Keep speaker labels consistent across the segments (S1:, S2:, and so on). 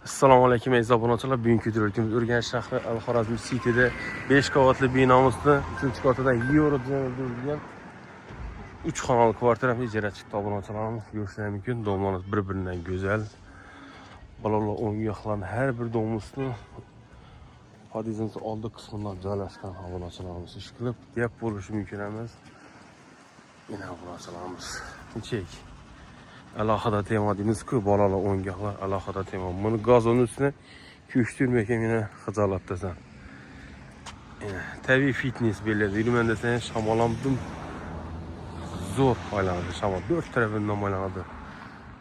S1: Assalomu alaykum aziz obunachilar. Bugungi videoda Urganch shahri Al-Xorazm City'da 5 qavatli binomizda 3-qatidan euro dizaynlantirilgan 3 xonali kvartirani ijara chiqdi obunachilarimiz. Ko'rishingiz mumkin. Domlarimiz bir-biridan go'zal. Balolar o'ngohlarning har bir domimizni podizimiz oldi qismidan joylashgan obunachilarimiz ish qilib, gap bo'lishi mumkin emas. Mana obunachilarimiz nechek alohida tema deymiz-ku, bolalar o'yingohlar alohida tema. Buni gazonning ustine ko'chtirmagan meni xijolatdasan. Tabiiy fitness beladi. Yurman desang shamolamdim. Zo'r aylanadi shamol. 4 tarafidan aylanadi.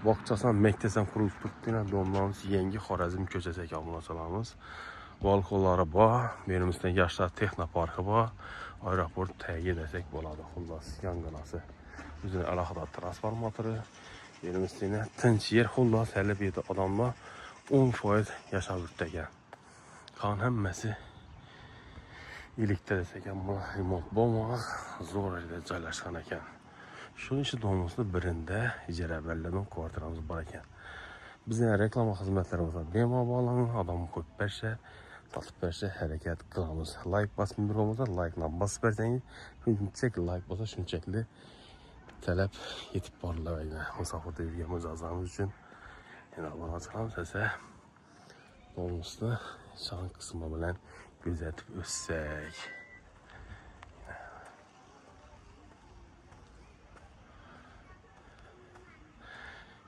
S1: Bog'chasan, maktasan qurilib turibdi. Domlarimiz yangi Xorazm ko'chasi ekan obunachilarimiz. Balkonlari bor, berimizda yoshlar texnoparki bor. Aeroport tagi desak bo'ladi. Xullas, yonginasi. O'zining alohida transformatori. Yerimizda tinch yer, xullas hali bu yerda odamlar 10% yashab yuribdi ekan. Qon hammasi elektr ekan, bu remont bo'lmoq, zo'r yerda joylashgan ekan. Shuning uchun domimizning birida ijara berilgan kvartiramiz bor ekan. Bizning reklama xizmatlarimiz bemalol odam ko'p bersa, sotib bersa harakat qilamiz. Like bosib bo'lsa, like-ni bosib bersangiz, shunchaki like bo'lsa shunchaki talab yetib boriladi. Musofirda yurgan mijozlarimiz uchun yana obunachilarimiz esa domimizni son qismi bilan kuzatib o'tsak.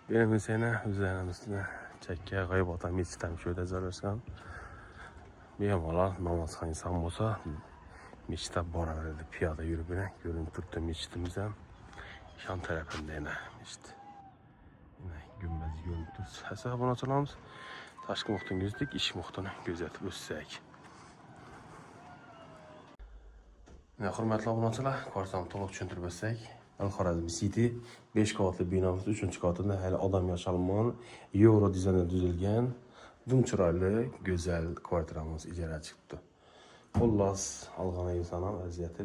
S1: Berimiz yana o'zlarimizda chakka g'oyibota mechitdan shu yerda joylashgan. Bemalol namozxon inson bo'lsa, mechitga boraveradi, piyoda yurib bilan ko'rinib turibdi mechitimiz ham. Şan tarafında yine işte. Yine gümbez görünüp duruz. Hesabı obunachilarimiz tashqi muhitni gözledik, ish muhitini kuzatib o'tsak. Hurmatli obunachilar, kvartirani to'liq tushuntirib o'tsak, Al-Xorazm City 5 qavatli binomizda 3-qavatida hali odam yashalmagan, euro dizaynda tuzilgan, dum chiroyli, go'zal kvartiramiz ijara chiqdi. Xullas, olgan inson ham aziyat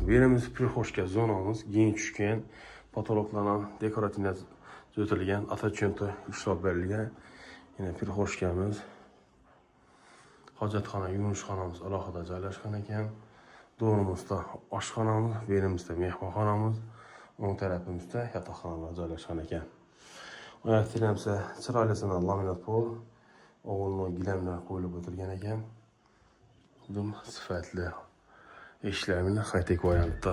S1: Berimiz prixoshka zonamiz keng tushgan, patologlardan dekorativ o'tilgan, atachenti ishlab berilgan. Yine prixoshkamiz, hojatxona, yuvishxonamiz alohida joylashgan ekan. Do'rimizda oshxonamiz, berimizda mehmonxonamiz, o'ng tarafimizda yotoqxonalar joylashgan ekan. Oyoq tiramsa chiroylisini laminat pol, o'g'ilni gilamlar qo'yilib o'tilgan ekan. Dum sifatli ishlarni qayta variantda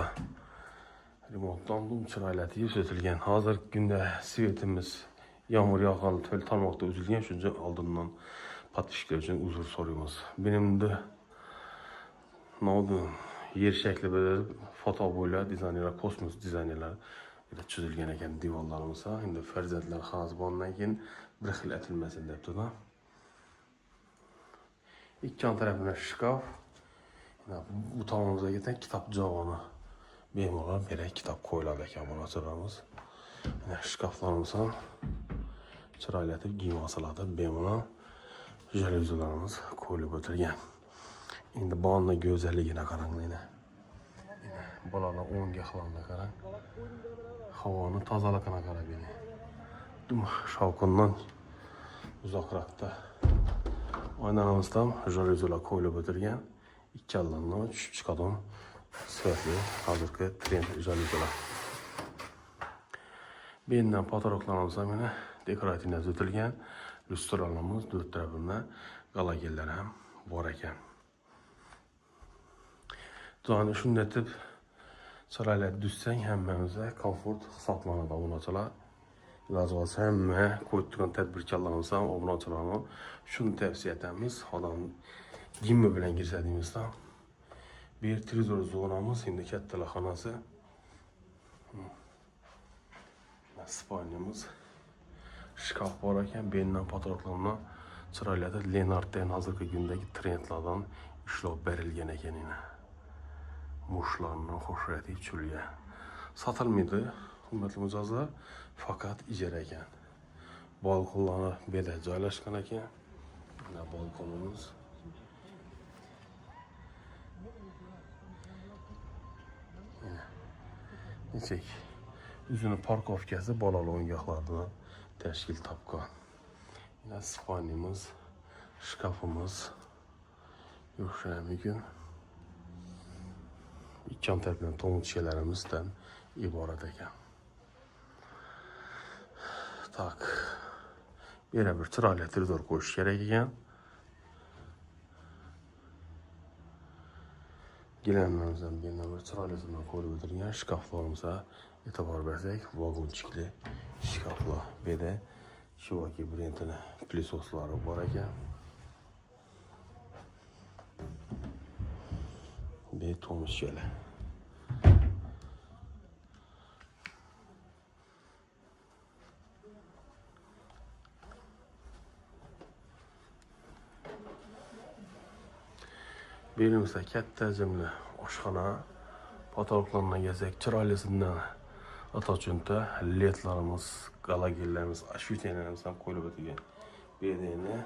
S1: remontdan chiroylatib o'tilgan. Hozirgi kunda svetimiz yomg'ir yog'gan tufayli tarmoqda uzilgan, shuncha oldindan podpishkalar uchun uzr so'raymiz. Menimda nodun yer shakli bo'lib, foto bo'ylab dizaynerlar, kosmos dizaynerlar chizilgan ekan devorlarimiz. Endi farzandlar xonasi bo'lgandan keyin bir xil atilmasin debdi-da. Ikki tarafida shkaf. Bu tomonimizga kitob javoni bemalol berek kitob qo'yiladi ekan obunachilarimiz. Mana shkaflarimiz ham chiroylatib kiyim osiladi, bemalol jalyuzilarimiz qo'yilib o'tilgan. Endi bonni go'zalligini qaranglar. Bolalar o'ngohlarni qarang. Havoni tozaligini qarab bering. Dum shovqindan uzoqroqda oynalamizdan jalyuzilar qo'yilib o'tilgan. İkkallarni tushib chiqadigan sifatli hozirgi trend jalyuzilar. Bu yerdan patologlarimiz ham mana dekorativ o'tilgan, lyustralarimiz 4 tarafidan galogenlar ham bor ekan. Joyni shunday deb chiroyli dussang hammamizga komfort hisoblanadi obunachilar. Iloji bo'lsa hamma qo'yib turgan tadbirkorlarimiz ham obunachilarni shuni tavsiya etamiz. Odam gimmi bilan girsa deymizda. Bir televizor zonamiz, endi kattalar xonasi. Spalnamiz. Shkaf bor ekan, bendan patologlarni chiroylatib Lenartdan hozirgi kundagi trendlardan ishlab berilgan ekan yana. Mushlarni xo'shayatib chulgan. Sotilmaydi, hurmatli mijozlar, faqat ijara ekan. Balkonlar bu yerda joylashgan ekan. Mana balkonimiz. Nechek o'zini parkovkasi bolalar o'yingohlaridan tashkil topgan. Spanimiz, şkafımız yo'qolgan mumkin. İkkan tarafdan tomut şeylerimizden iborat ekan. Tak. Yana bir chiroyli televizor qo'yish kerak ekan. Gilamlarimizdan yana bir chiroylisini ko'rib o'tirgan shkaflarimizga e'tibor bersak, vagonchikli shkaflar. Bu yerda Shivaki brendini plyusoslari bor ekan. Bu tomut şeyler. Belimizde katta hajmli oshxona, patoloqlardan gezek, chiroylisidan atachunta, ledlarimiz, galogenlarimiz, ashvitenlarimiz ham qo'yilib o'tilgan. Bu yerda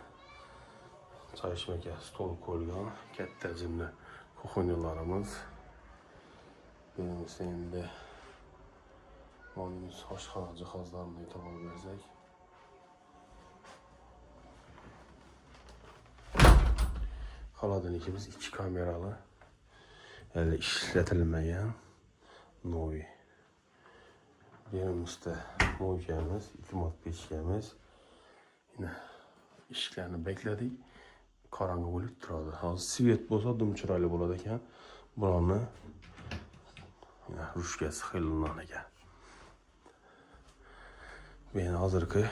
S1: choy ichmaga stol qo'yilgan, katta hajmli kuxonyalarimiz. Belimizda endi o'zimiz oshxona jihozlarini e'tibor bersak, Xolodilnikimiz 2 kameralı, hali ishlatilmagan novi. Berimizda mo'ykamiz, 2 mod pechkamiz. Yine ishlarni bekladik. Qorong'i bo'lib turadi. Hozir svet bo'lsa, dum chiroyli bo'ladi ekan. Bularni rushkasi xilingan ekan. Men hozirgi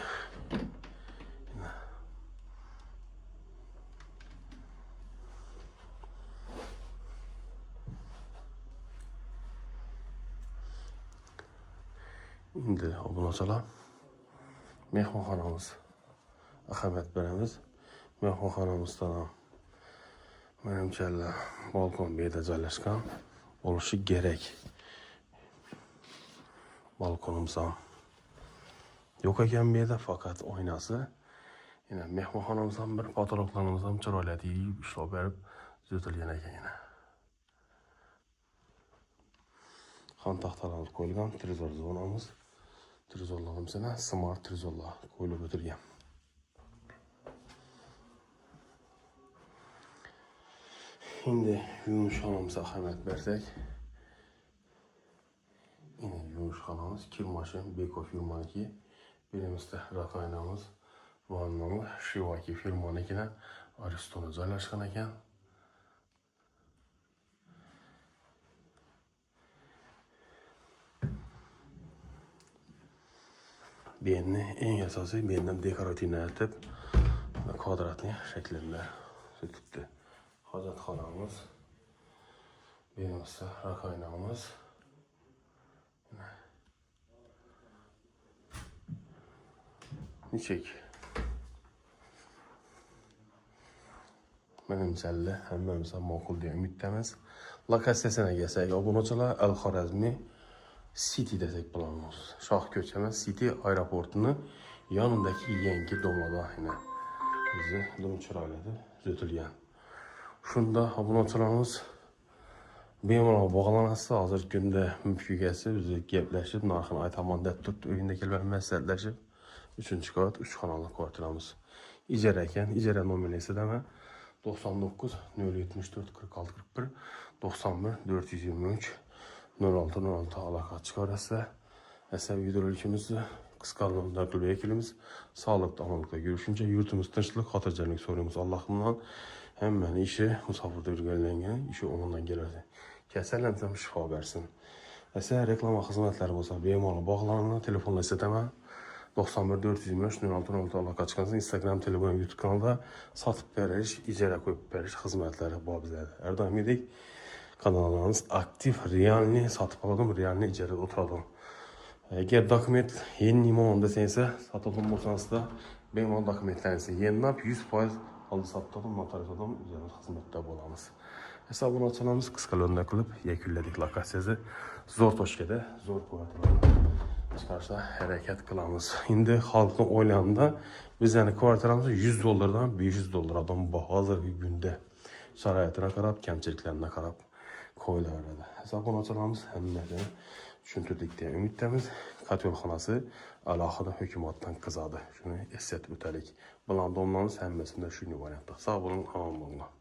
S1: endi obunachilar mehmonxonamiz ahamiyat beramiz. Mehmonxonamizda ham menimcha balkon bu yerda joylashgan bo'lishi kerak. Balkonimiz ham yo'q ekan bu yerda, faqat oynasi. Yine mehmonxonamiz ham bir, patoloqlarimiz ham chiroyli ishlab berib tuzatilgan ekan. Yana xon taxtalarimiz qo'yilgan, televizor zonamiz. Televizorlarimiz yana smart televizorlar qo'yilib o'tilgan. Endi yuvishxonamizga ahamiyat bersak, yine yuvishxonamiz Kirmashin Beko firmaniki. Belimizda rakoynamiz, vannamiz Shivaki firmanikidan Aristonda joylashgan ekan. Benni en asosiy mendan dekorativni aytib, kvadratli shaklida tutibdi. Hojatxonamiz, berimizda rakoynamiz. Nechek. Menimcha hammamiz ham ma'qul deb umiddamiz. Lokatsiyasiga kelsak, obunachilar Al-Xorazmi City desek bo'lamiz. Shoh ko'chamiz City aeroportini yonidagi yangi domada yine bizi dum chiroyli tuzatilgan. Shunda obunachilarimiz bemalol bog'lanasiz. Hozirgi kunda muftigasi bizni gaplashib, narxini aytaman deb turibdi. Uyinda kelib maslahatlashib 3-qavat 3 xonali kvartiramiz. İcra ekan, ijara nomeri esa 99 074 46 41 91 423 06 06 aloqa chiqarsa, esa videolarimizni qisqaroq qilib ekilamiz. Sog'lik, omonlikda yurishuncha yurtimiz tinchlik, xotirjamlik so'raymiz Allohdan. Hammani ishi musofirda yurganlarga ishi o'ng'ondan keladi. Kasallansa shifo bersin. Esa reklama xizmatlari bo'lsa bemalol bog'laninglar, telefonlar setaman. 91 423 06 06 aloqa chiqarsa, Instagram, Telegram, YouTube kanalda sotib berish, ijara qo'yib berish xizmatlari bor bizlarda. Har doimgidek kanallarimiz aktiv, realni sotib oldim, realni ijarada o'tiradim. Agar dokument yeniyman desangiz, sotib bo'lsangiz-da, bemalol dokumentlaringizni yenilab 100% oldi sotdim, notariyatim ijara xizmatda bo'lamiz. Hisoblanmalarimiz qisqa lo'nda qilib yakunladik. Lokatsiyasi zo'r toshkada, zo'r kvartirada chiqarishga harakat qilamiz. Endi xalqning o'ylanida bizning kvartiramiz $100 $500 hozirgi kunda sharoitga qarab, kamchiliklarga qarab qo'yilaveradi. Hisoblanmalarimiz hammaga tushuntirdik deya umiddamiz. Kotelxonasi alohida hukumatdan qizadi. Shuni eslatib o'talik. Bilan domlamiz hammasida shunday variantda. Sog' bo'ling, omon bo'linglar.